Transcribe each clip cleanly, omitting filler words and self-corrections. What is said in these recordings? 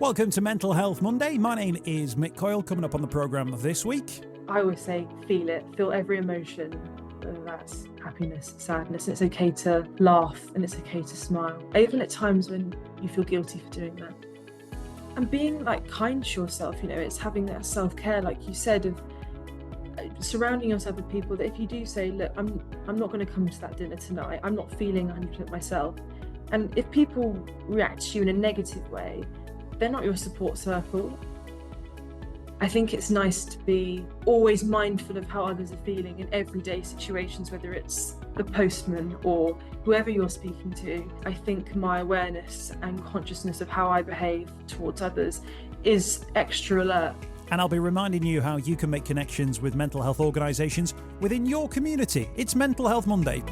Welcome to Mental Health Monday. My name is Mick Coyle. Coming up on the programme this week. I always say feel it, feel every emotion, whether that's happiness, sadness. It's okay to laugh and it's okay to smile, even at times when you feel guilty for doing that. And being kind to yourself, it's having that self-care, like you said, of surrounding yourself with people that if you do say, look, I'm not going to come to that dinner tonight, I'm not feeling 100% myself. And if people react to you in a negative way, they're not your support circle. I think it's nice to be always mindful of how others are feeling in everyday situations, whether it's the postman or whoever you're speaking to. I think my awareness and consciousness of how I behave towards others is extra alert. And I'll be reminding you how you can make connections with mental health organisations within your community. It's Mental Health Monday.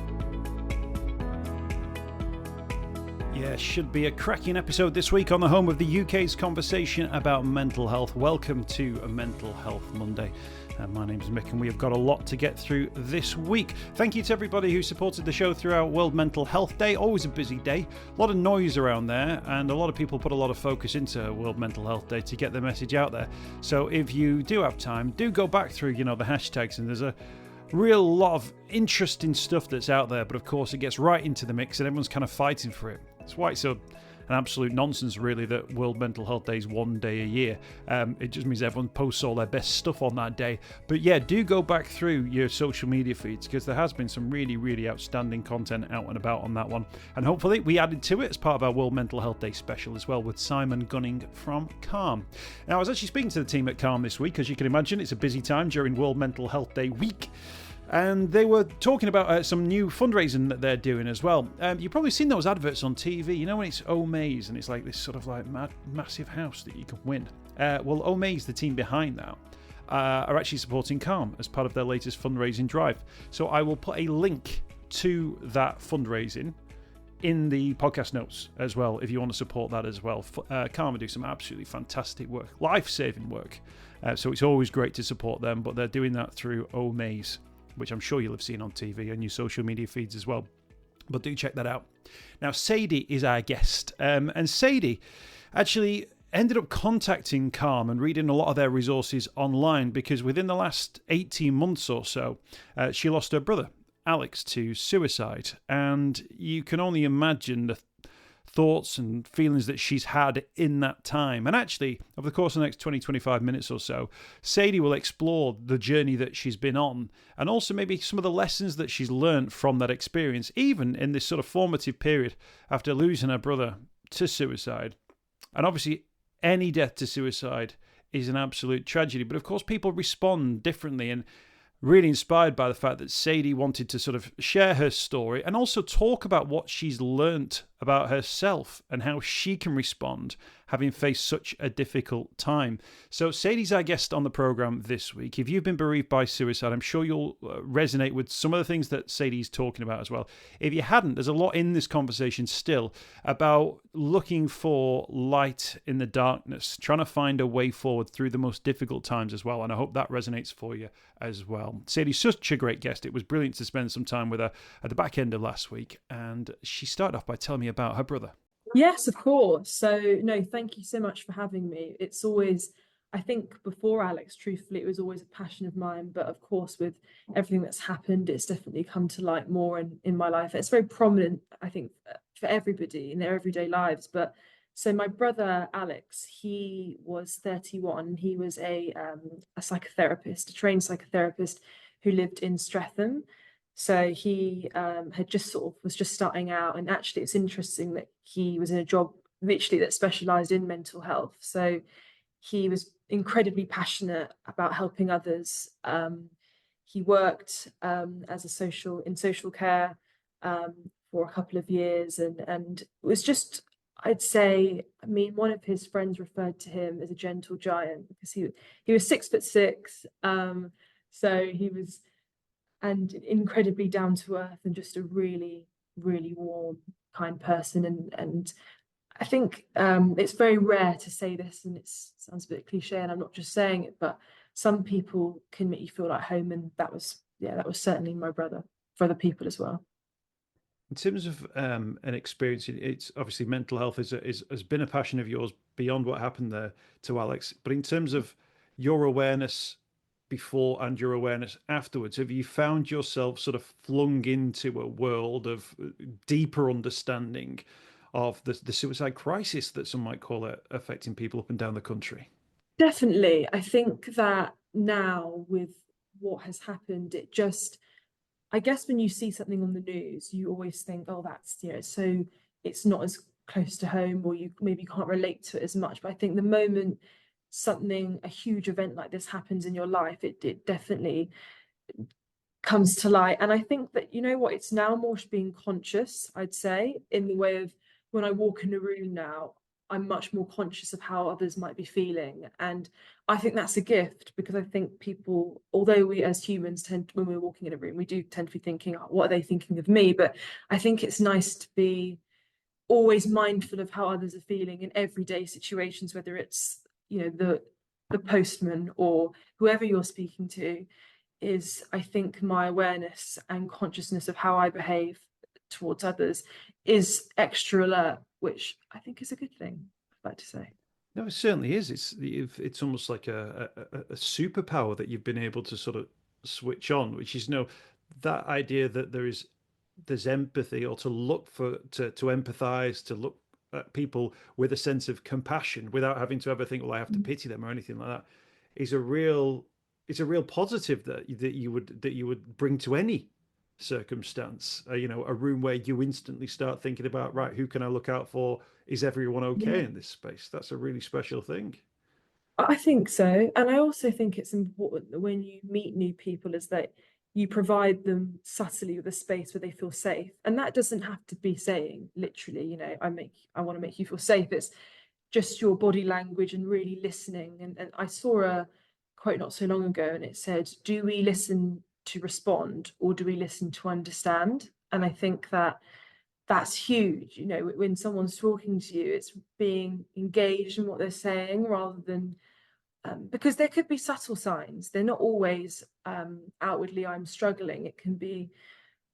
Yeah, should be a cracking episode this week on the home of the UK's conversation about mental health. Welcome to a Mental Health Monday. My name's Mick and we have got a lot to get through this week. Thank you to everybody who supported the show throughout World Mental Health Day. Always a busy day. A lot of noise around there and a lot of people put a lot of focus into World Mental Health Day to get the message out there. So if you do have time, do go back through, the hashtags, and there's a real lot of interesting stuff that's out there. But of course it gets right into the mix and everyone's kind of fighting for it. It's why it's an absolute nonsense, really, that World Mental Health Day is one day a year. It just means everyone posts all their best stuff on that day. But yeah, do go back through your social media feeds because there has been some really, really outstanding content out and about on that one. And hopefully we added to it as part of our World Mental Health Day special as well with Simon Gunning from Calm. Now, I was actually speaking to the team at Calm this week. As you can imagine, it's a busy time during World Mental Health Day week. And they were talking about some new fundraising that they're doing as well. You've probably seen those adverts on TV, when it's Omaze and it's like this sort of massive house that you can win. Well, Omaze, the team behind that, are actually supporting Calm as part of their latest fundraising drive. So I will put a link to that fundraising in the podcast notes as well if you want to support that as well. Calm do some absolutely fantastic work, life-saving work. So it's always great to support them, but they're doing that through Omaze, which I'm sure you'll have seen on TV and your social media feeds as well. But do check that out. Now, Sadie is our guest. And Sadie actually ended up contacting Calm and reading a lot of their resources online because within the last 18 months or so, she lost her brother, Alex, to suicide. And you can only imagine the thoughts and feelings that she's had in that time. And actually, over the course of the next 20-25 minutes or so, Sadie will explore the journey that she's been on and also maybe some of the lessons that she's learned from that experience, even in this sort of formative period after losing her brother to suicide. And obviously, any death to suicide is an absolute tragedy. But of course, people respond differently, and really inspired by the fact that Sadie wanted to sort of share her story and also talk about what she's learnt about herself and how she can respond having faced such a difficult time. So Sadie's our guest on the programme this week. If you've been bereaved by suicide, I'm sure you'll resonate with some of the things that Sadie's talking about as well. If you hadn't, there's a lot in this conversation still about looking for light in the darkness, trying to find a way forward through the most difficult times as well. And I hope that resonates for you as well. Sadie's such a great guest. It was brilliant to spend some time with her at the back end of last week. And she started off by telling me about her brother. Yes, of course. So, no, thank you so much for having me. It's always, I think before Alex, truthfully, it was always a passion of mine. But of course, with everything that's happened, it's definitely come to light more in my life. It's very prominent, I think, for everybody in their everyday lives. But so my brother, Alex, he was 31. He was a psychotherapist, a trained psychotherapist who lived in Streatham. So he had just was just starting out, and actually it's interesting that he was in a job literally that specialised in mental health. So he was incredibly passionate about helping others. He worked as in social care for a couple of years, and it was just, I'd say, one of his friends referred to him as a gentle giant because he was 6'6", so he was. And incredibly down to earth and just a really, really warm, kind person. And I think it's very rare to say this, and it sounds a bit cliche, and I'm not just saying it, but some people can make you feel like home, and that was certainly my brother, for other people as well. In terms of an experience, it's obviously mental health has been a passion of yours beyond what happened there to Alex. But in terms of your awareness before and your awareness afterwards, have you found yourself sort of flung into a world of deeper understanding of the suicide crisis that some might call it affecting people up and down the country? Definitely. I think that now with what has happened, it just, I guess when you see something on the news, you always think, oh, that's, so it's not as close to home, or you maybe can't relate to it as much. But I think the moment something, a huge event like this happens in your life, it definitely comes to light. And I think that, you know what, it's now more being conscious, I'd say, in the way of when I walk in a room now, I'm much more conscious of how others might be feeling. And I think that's a gift, because I think people, although we as humans tend, when we're walking in a room, we do tend to be thinking, oh, what are they thinking of me? But I think it's nice to be always mindful of how others are feeling in everyday situations, whether it's, the postman or whoever you're speaking to. Is, I think, my awareness and consciousness of how I behave towards others is extra alert, which I think is a good thing, I'd like to say. No, it certainly is. It's almost like a superpower that you've been able to sort of switch on, which is that idea that there's empathy, or to look for to empathize, to look at people with a sense of compassion without having to ever think, well, I have to Mm. pity them or anything like that, is a real it's a real positive that you would bring to any circumstance. A room where you instantly start thinking about, right, who can I look out for? Is everyone okay Yeah, in this space? That's a really special thing. I think so. And I also think it's important that when you meet new people, is that you provide them subtly with a space where they feel safe. And that doesn't have to be saying literally, I want to make you feel safe. It's just your body language and really listening. And I saw a quote not so long ago, and it said, do we listen to respond, or do we listen to understand? And I think that that's huge. When someone's talking to you, it's being engaged in what they're saying, rather than because there could be subtle signs. They're not always outwardly, I'm struggling. It can be,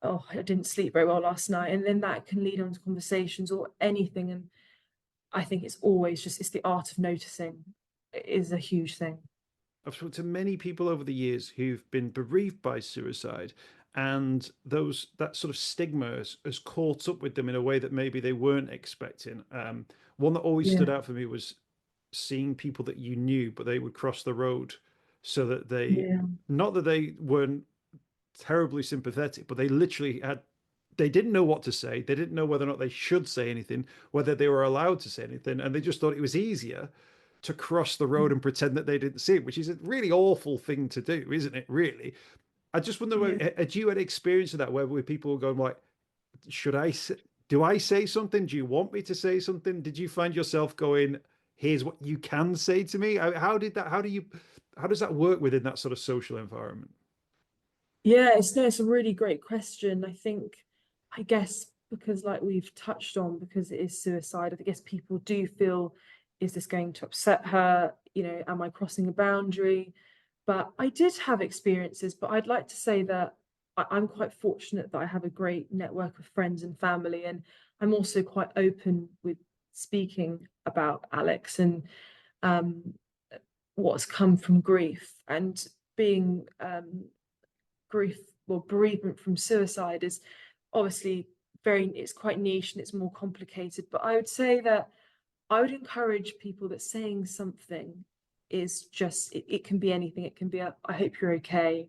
oh, I didn't sleep very well last night. And then that can lead on to conversations or anything. And I think it's always just, it's the art of noticing is a huge thing. I've spoken to many people over the years who've been bereaved by suicide, and that sort of stigma has caught up with them in a way that maybe they weren't expecting. One that always Yeah, stood out for me was seeing people that you knew, but they would cross the road, so that yeah, not that they weren't terribly sympathetic, but they didn't know what to say. They didn't know whether or not they should say anything, whether they were allowed to say anything, and they just thought it was easier to cross the road and pretend that they didn't see it, which is a really awful thing to do, isn't it? Really. I just wonder, yeah. had you had experience of that, where people were going like, should I say, do I say something? Do you want me to say something? Did you find yourself going, here's what you can say to me? How does that work within that sort of social environment? Yeah, it's no, it's a really great question. I guess because like we've touched on, because it is suicide, I guess people do feel, is this going to upset her? Am I crossing a boundary? But I did have experiences, but I'd like to say that I'm quite fortunate that I have a great network of friends and family, and I'm also quite open with speaking about Alex and um, what's come from grief, and being grief or bereavement from suicide is obviously it's quite niche and it's more complicated. But I would say that I would encourage people that saying something is just, it can be anything. It can be I hope you're okay.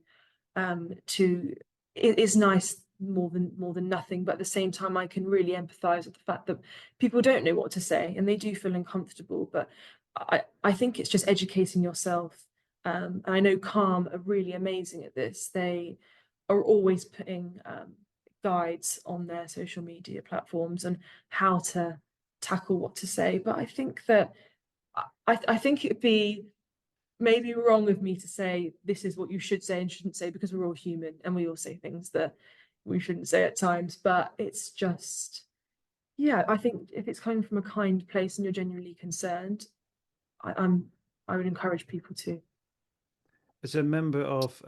To It is nice more than nothing. But at the same time, I can really empathize with the fact that people don't know what to say and they do feel uncomfortable. But I think it's just educating yourself. And I know Calm are really amazing at this. They are always putting guides on their social media platforms and how to tackle what to say. But I think that I think it'd be maybe wrong of me to say this is what you should say and shouldn't say, because we're all human and we all say things that we shouldn't say at times. But it's just, yeah, I think if it's coming from a kind place and you're genuinely concerned, I'm I would encourage people to. As a member of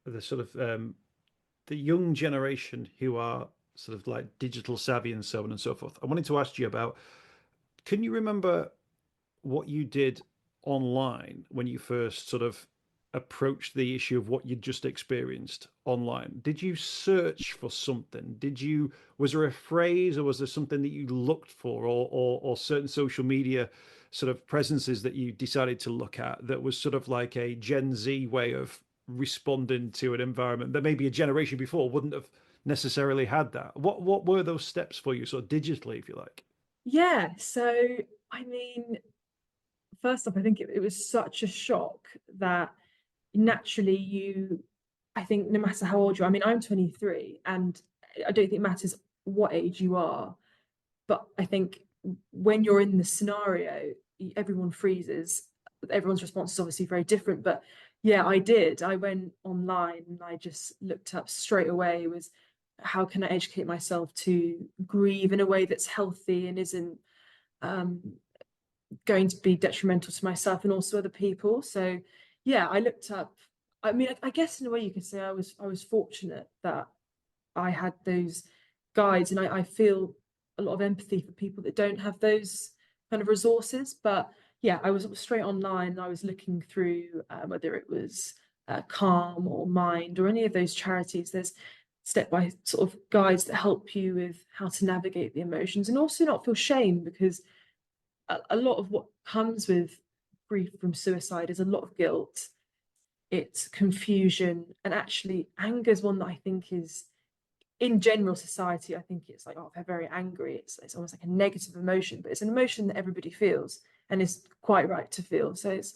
the sort of the young generation who are sort of like digital savvy and so on and so forth. I wanted to ask you about, can you remember what you did online when you first sort of approached the issue of what you'd just experienced online? Did you search for something? Was there a phrase, or was there something that you looked for, or certain social media sort of presences that you decided to look at that was sort of like a Gen Z way of responding to an environment that maybe a generation before wouldn't have necessarily had that? What were those steps for you, sort of digitally, if you like? Yeah, so I mean, first off, I think it was such a shock that naturally I think no matter how old you are, I mean, I'm 23 and I don't think it matters what age you are, but I think when you're in the scenario, everyone freezes. Everyone's response is obviously very different, but yeah, I did. I went online and I just looked up straight away was how can I educate myself to grieve in a way that's healthy and isn't um, going to be detrimental to myself and also other people. So yeah, I looked up. I mean, I guess in a way you could say I was fortunate that I had those guides, and I feel a lot of empathy for people that don't have those kind of resources. But yeah, I was straight online and I was looking through whether it was Calm or Mind or any of those charities. There's step by sort of guides that help you with how to navigate the emotions and also not feel shame, because a lot of what comes with grief from suicide is a lot of guilt, it's confusion, and actually anger is one that I think is in general society. I think it's like, oh, they're very angry. It's almost like a negative emotion, but it's an emotion that everybody feels and is quite right to feel. So it's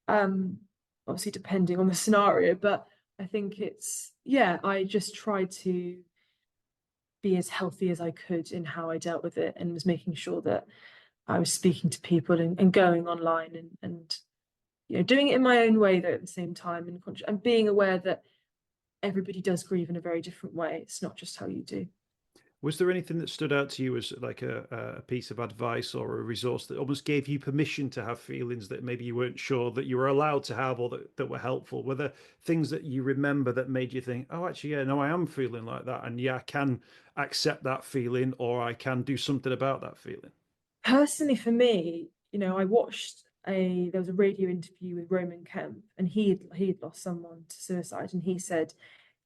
obviously depending on the scenario, but I think it's, yeah, I just tried to be as healthy as I could in how I dealt with it and was making sure that I was speaking to people and going online and doing it in my own way though at the same time, and being aware that everybody does grieve in a very different way. It's not just how you do. Was there anything that stood out to you as like a piece of advice or a resource that almost gave you permission to have feelings that maybe you weren't sure that you were allowed to have, or that were helpful? Were there things that you remember that made you think, oh, actually, yeah, no, I am feeling like that. And yeah, I can accept that feeling, or I can do something about that feeling? Personally, for me, I watched there was a radio interview with Roman Kemp, and he had lost someone to suicide, and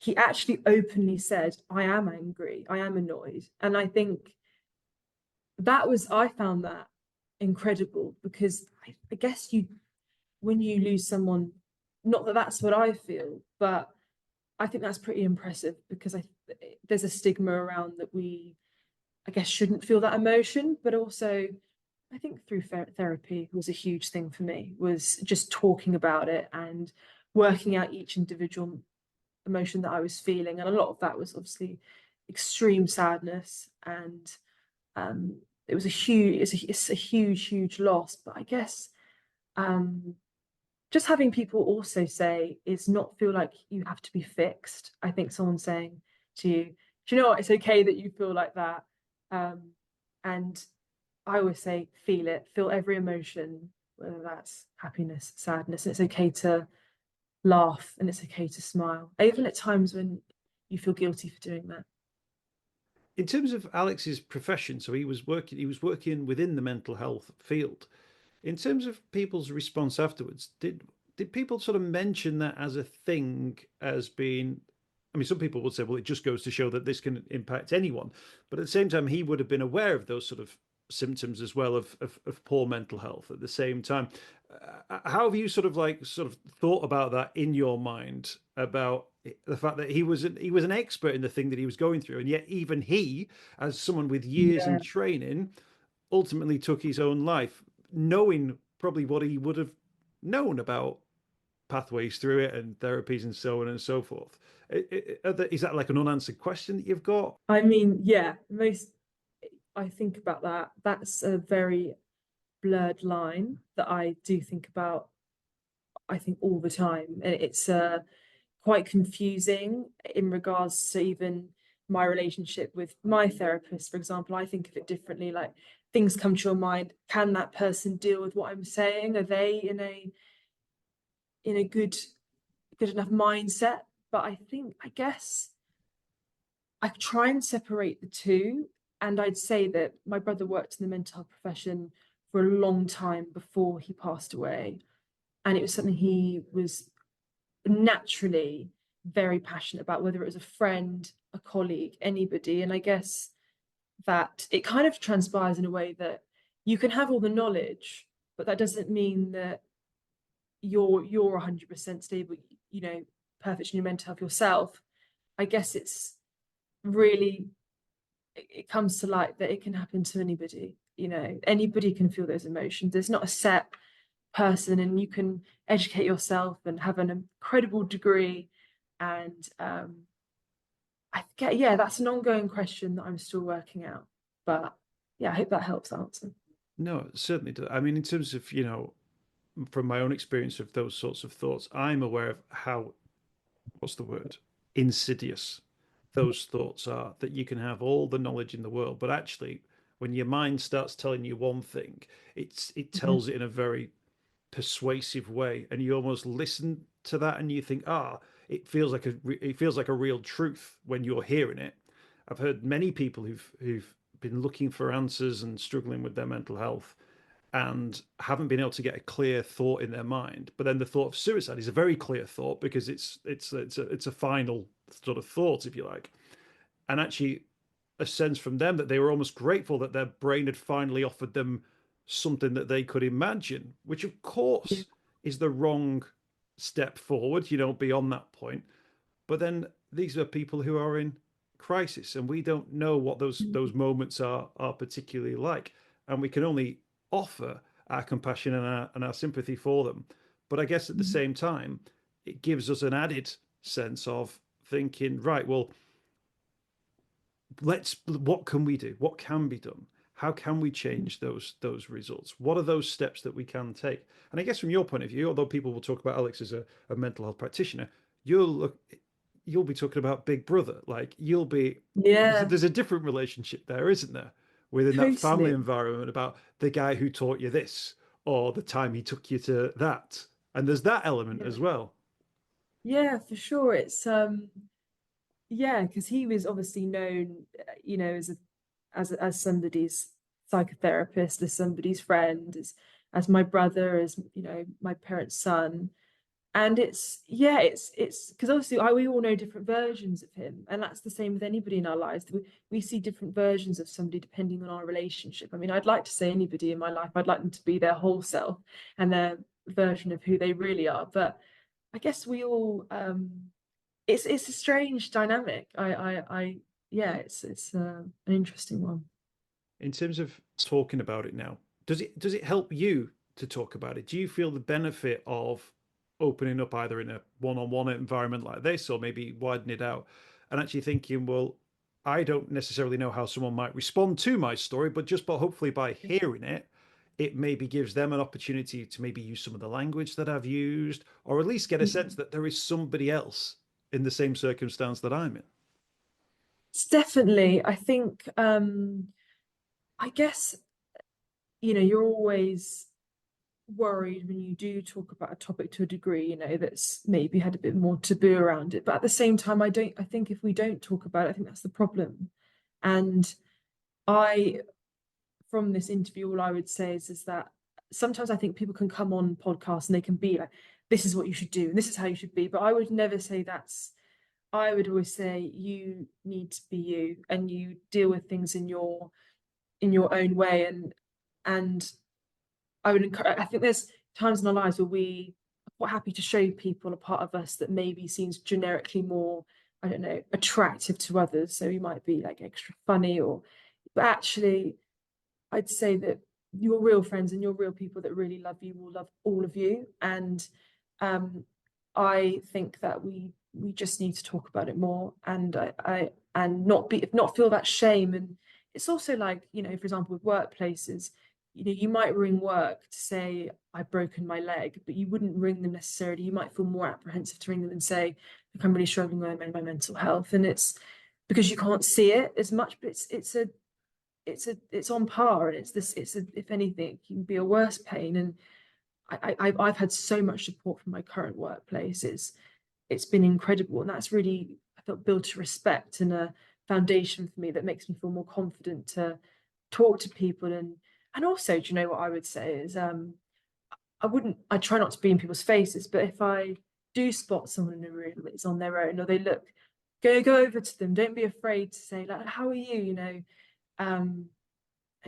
he actually openly said, I am angry, I am annoyed. And I think I found that incredible, because I guess when you lose someone, not that that's what I feel, but I think that's pretty impressive, because there's a stigma around that we, I guess, shouldn't feel that emotion. But also I think through therapy was a huge thing for me, was just talking about it and working out each individual emotion that I was feeling. And a lot of that was obviously extreme sadness, and it's a huge loss. But I guess um, just having people also say is not feel like you have to be fixed. I think someone saying to you, do you know what, it's okay that you feel like that. And I always say, feel it, feel every emotion, whether that's happiness, sadness. And it's okay to laugh and it's okay to smile, even at times when you feel guilty for doing that. In terms of Alex's profession, so he was working within the mental health field. In terms of people's response afterwards, did people sort of mention that as a thing, as being? I mean, some people would say, well, it just goes to show that this can impact anyone. But at the same time, he would have been aware of those sort of symptoms as well of poor mental health at the same time. How have you sort of thought about that in your mind, about the fact that he was an expert in the thing that he was going through, and yet even he, as someone with years Yeah. and training, ultimately took his own life, knowing probably what he would have known about pathways through it and therapies and so on and so forth. Is that like an unanswered question that you've got? I mean, yeah, I think about that. That's a very blurred line that I do think about, I think, all the time. And it's quite confusing in regards to even my relationship with my therapist, for example. I think of it differently. Like, things come to your mind. Can that person deal with what I'm saying? Are they in a good enough mindset? But I guess I try and separate the two. And I'd say that my brother worked in the mental health profession for a long time before he passed away. And it was something he was naturally very passionate about, whether it was a friend, a colleague, anybody. And I guess that it kind of transpires in a way that you can have all the knowledge, but that doesn't mean that you're 100% stable, perfect in your mental health yourself. I guess it's really, it comes to light that it can happen to anybody. Anybody can feel those emotions. There's not a set person, and you can educate yourself and have an incredible degree. And yeah, that's an ongoing question that I'm still working out. But yeah, I hope that helps answer. No, it certainly does. I mean, in terms of, from my own experience of those sorts of thoughts, I'm aware of how, what's the word, insidious those thoughts are, that you can have all the knowledge in the world, but actually when your mind starts telling you one thing, it Mhm. tells it in a very persuasive way, and you almost listen to that and you think, it feels like a real truth when you're hearing it. I've heard many people who've been looking for answers and struggling with their mental health and haven't been able to get a clear thought in their mind. But then the thought of suicide is a very clear thought, because it's a final sort of thought, if you like. And actually, a sense from them that they were almost grateful that their brain had finally offered them something that they could imagine, which of Yeah. course is the wrong step forward, beyond that point. But then these are people who are in crisis, and we don't know what those moments are particularly like, and we can only offer our compassion and our sympathy for them. But I guess at the Mhm. same time, it gives us an added sense of thinking, right, well, what can we do? What can be done? How can we change those results? What are those steps that we can take? And I guess from your point of view, although people will talk about Alex as a mental health practitioner, you'll be talking about Big Brother. Like, you'll be Yeah, there's a different relationship there, isn't there? Within that family totally. environment, about the guy who taught you this, or the time he took you to that. And there's that element Yeah. as well. Yeah, for sure. It's yeah, because he was obviously known, as as somebody's psychotherapist, as somebody's friend, as my brother, as my parents' son. And it's because obviously we all know different versions of him, and that's the same with anybody in our lives. We see different versions of somebody depending on our relationship. I mean, I'd like to say anybody in my life, I'd like them to be their whole self and their version of who they really are. But I guess we all it's a strange dynamic. Yeah, it's an interesting one. In terms of talking about it now, does it help you to talk about it? Do you feel the benefit of opening up, either in a one-on-one environment like this, or maybe widen it out, and actually thinking, well, I don't necessarily know how someone might respond to my story, but hopefully by hearing it, it maybe gives them an opportunity to maybe use some of the language that I've used, or at least get a sense Mhm. that there is somebody else in the same circumstance that I'm in. It's definitely, I think, I guess, you're always worried when you do talk about a topic to a degree, that's maybe had a bit more taboo around it. But at the same time, I think if we don't talk about it, I think that's the problem. And I, from this interview, all I would say is that sometimes I think people can come on podcasts and they can be like, this is what you should do, and this is how you should be. But I would never say that's, I would always say you need to be you, and you deal with things in your own way. And I would encourage, I think there's times in our lives where we are quite happy to show people a part of us that maybe seems generically more, I don't know, attractive to others. So we might be like extra funny, but actually, I'd say that your real friends and your real people that really love you will love all of you. And um, I think that we just need to talk about it more, and and not feel that shame. And it's also like, for example, with workplaces, you might ring work to say I've broken my leg, but you wouldn't ring them necessarily. You might feel more apprehensive to ring them and say, look, I'm really struggling with my mental health. And it's because you can't see it as much, but it's on par, and if anything, it can be a worse pain. And I've had so much support from my current workplace. It's been incredible, and that's really, I felt, built a respect and a foundation for me that makes me feel more confident to talk to people. And also, do you know what I would say is I try not to be in people's faces, but if I do spot someone in a room that is on their own, or they look, go over to them. Don't be afraid to say, like, how are you? You know, and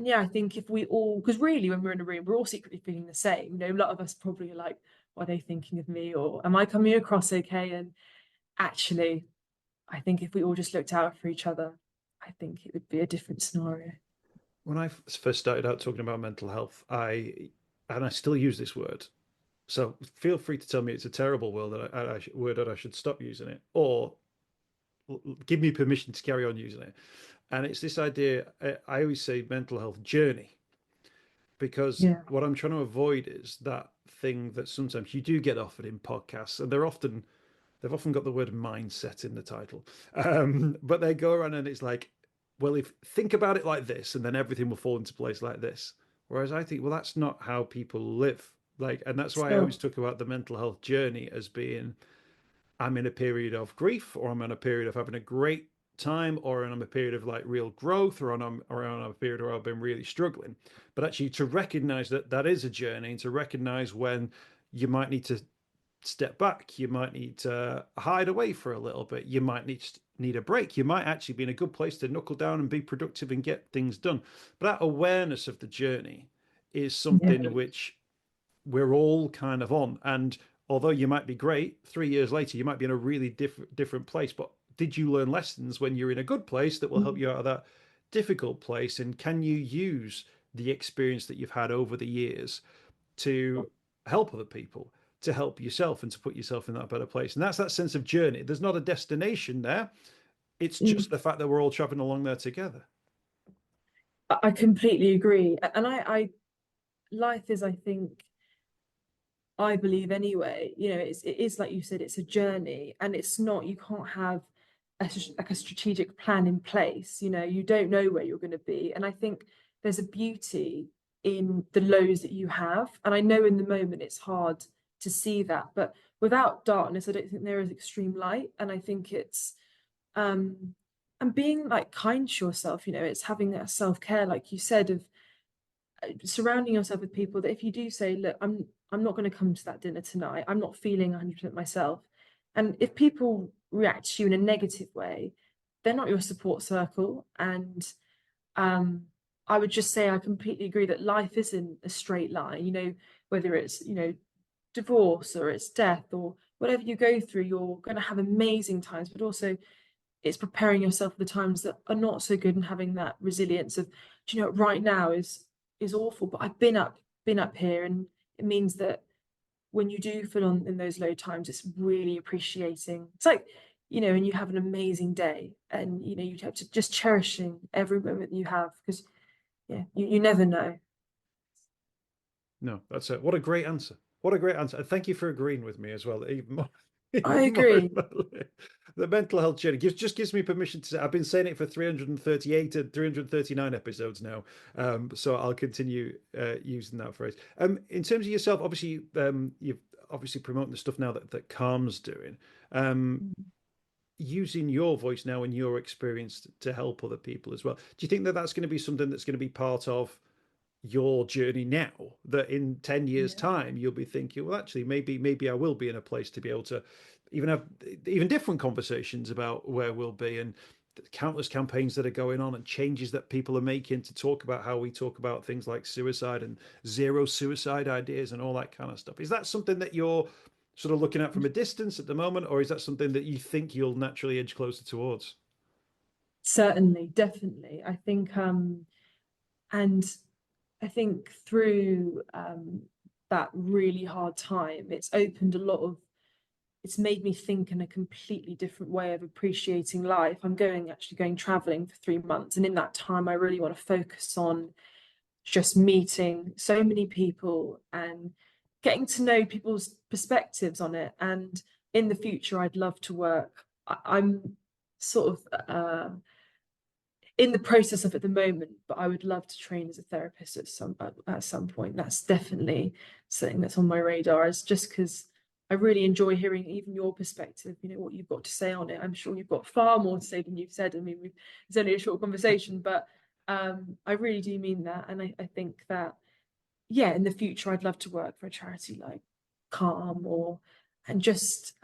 yeah, I think if we all, because really when we're in a room, we're all secretly feeling the same. You know, a lot of us probably are like, what are they thinking of me? Or am I coming across okay? And actually, I think if we all just looked out for each other, I think it would be a different scenario. When I first started out talking about mental health, and I still use this word, so feel free to tell me it's a terrible word word that I should stop using it, or give me permission to carry on using it. And it's this idea. I always say mental health journey, because Yeah. what I'm trying to avoid is that thing that sometimes you do get offered in podcasts, and they've often got the word mindset in the title, but they go around and it's like, well, if think about it like this, and then everything will fall into place like this. Whereas I think, well, that's not how people live. Like, and that's It's why I not. always talk about the mental health journey as being, I'm in a period of grief, or I'm in a period of having a great time, or I'm in a period of like real growth, or I'm a period where I've been really struggling. But actually, to recognize that that is a journey, and to recognize when you might need to step back, you might need to hide away for a little bit, you might need a break, you might actually be in a good place to knuckle down and be productive and get things done. But that awareness of the journey is Yeah. something which we're all kind of on. And although you might be great 3 years later, you might be in a really different place, but did you learn lessons when you're in a good place that will help Mm. you out of that difficult place? And can you use the experience that you've had over the years to help other people, to help yourself, and to put yourself in that better place? And that's that sense of journey. There's not a destination there, it's Mm. just the fact that we're all traveling along there together. I completely agree. And life is, I think, I believe anyway, you know, it is like you said, it's a journey, and it's not, you can't have like a strategic plan in place. You know, you don't know where you're going to be. And I think there's a beauty in the lows that you have. And I know in the moment it's hard to see that, but without darkness, I don't think there is extreme light. And I think it's um and being like kind to yourself, you know, it's having that self-care, like you said, of surrounding yourself with people that if you do say, look, I'm not going to come to that dinner tonight, I'm not feeling 100% myself, and if people react to you in a negative way, they're not your support circle. And um I would just say I completely agree that life isn't a straight line, you know, whether it's, you know, divorce or it's death or whatever you go through, you're going to have amazing times, but also it's preparing yourself for the times that are not so good, and having that resilience of, do you know, right now is awful, but I've been up here, and it means that when you do feel on in those low times, it's really appreciating. It's like, you know, and you have an amazing day, and you know, you have to just cherishing every moment you have, because yeah, you never know. No, that's it. What a great answer. What a great answer. And thank you for agreeing with me as well. Even more, I even more agree. the mental health journey just gives me permission to say, I've been saying it for 338 and 339 episodes now. So I'll continue using that phrase. In terms of yourself, obviously, you've obviously promoting the stuff now that Calm's doing. Um, Using your voice now and your experience to help other people as well. Do you think that that's going to be something that's going to be part of your journey now, that in 10 years Yeah. time you'll be thinking, well, actually, maybe I will be in a place to be able to even have even different conversations about where we'll be, and countless campaigns that are going on and changes that people are making to talk about how we talk about things like suicide and zero suicide ideas and all that kind of stuff. Is that something that you're sort of looking at from a distance at the moment, or is that something that you think you'll naturally edge closer towards? Certainly, definitely. I think and I think through that really hard time, it's opened a lot of, it's made me think in a completely different way of appreciating life. I'm actually going traveling for 3 months, and in that time, I really want to focus on just meeting so many people and getting to know people's perspectives on it. And in the future, I'd love to work. I'm sort of in the process of at the moment, but I would love to train as a therapist at some point. That's definitely something that's on my radar, is just because I really enjoy hearing even your perspective, what you've got to say on it. I'm sure you've got far more to say than you've said. I mean, it's only a short conversation, but I really do mean that. And I think that, yeah, in the future, I'd love to work for a charity like Calm and just,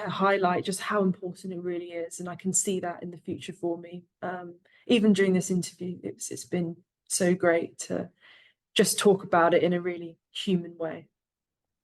highlight just how important it really is. And I can see that in the future for me. Even during this interview, it's been so great to just talk about it in a really human way.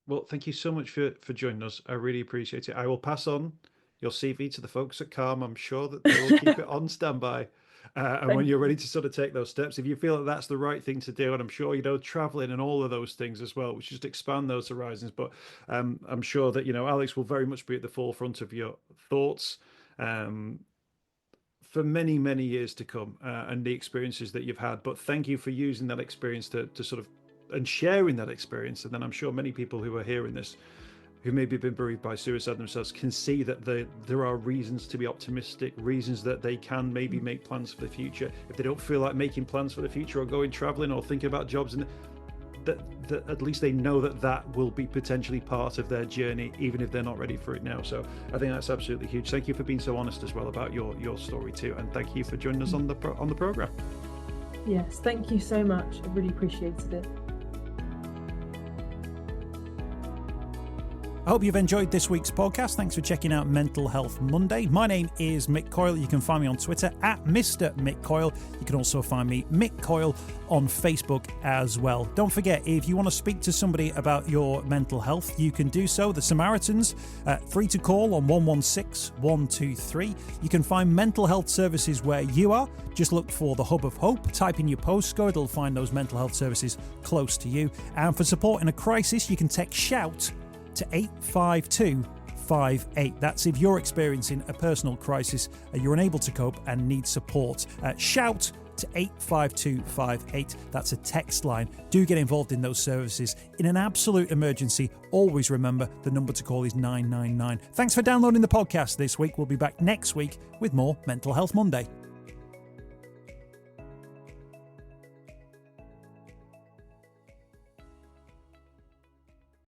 Well, thank you so much for joining us. I really appreciate it. I will pass on your CV to the folks at Calm. I'm sure that they will keep it on standby. And when you're ready to sort of take those steps, if you feel that that's the right thing to do, and I'm sure, traveling and all of those things as well, which just expand those horizons. But I'm sure that, Alex will very much be at the forefront of your thoughts for many, many years to come, and the experiences that you've had. But thank you for using that experience to sort of, and sharing that experience. And then I'm sure many people who are hearing this, who maybe have been bereaved by suicide themselves, can see that there are reasons to be optimistic, reasons that they can maybe make plans for the future. If they don't feel like making plans for the future or going traveling or thinking about jobs, and that at least they know that will be potentially part of their journey, even if they're not ready for it now. So I think that's absolutely huge. Thank you for being so honest as well about your story too, and thank you for joining us on the program. Yes, thank you so much. I really appreciated it. I hope you've enjoyed this week's podcast. Thanks for checking out Mental Health Monday. My name is Mick Coyle. You can find me on Twitter at Mr. Mick Coyle. You can also find me, Mick Coyle, on Facebook as well. Don't forget, if you want to speak to somebody about your mental health, you can do so. The Samaritans, free to call on 116 123. You can find mental health services where you are. Just look for the Hub of Hope. Type in your postcode. It'll find those mental health services close to you. And for support in a crisis, you can text SHOUT to 85258. That's if you're experiencing a personal crisis, you're unable to cope and need support. Shout to 85258. That's a text line. Do get involved in those services. In an absolute emergency, always remember the number to call is 999. Thanks for downloading the podcast this week. We'll be back next week with more Mental Health Monday.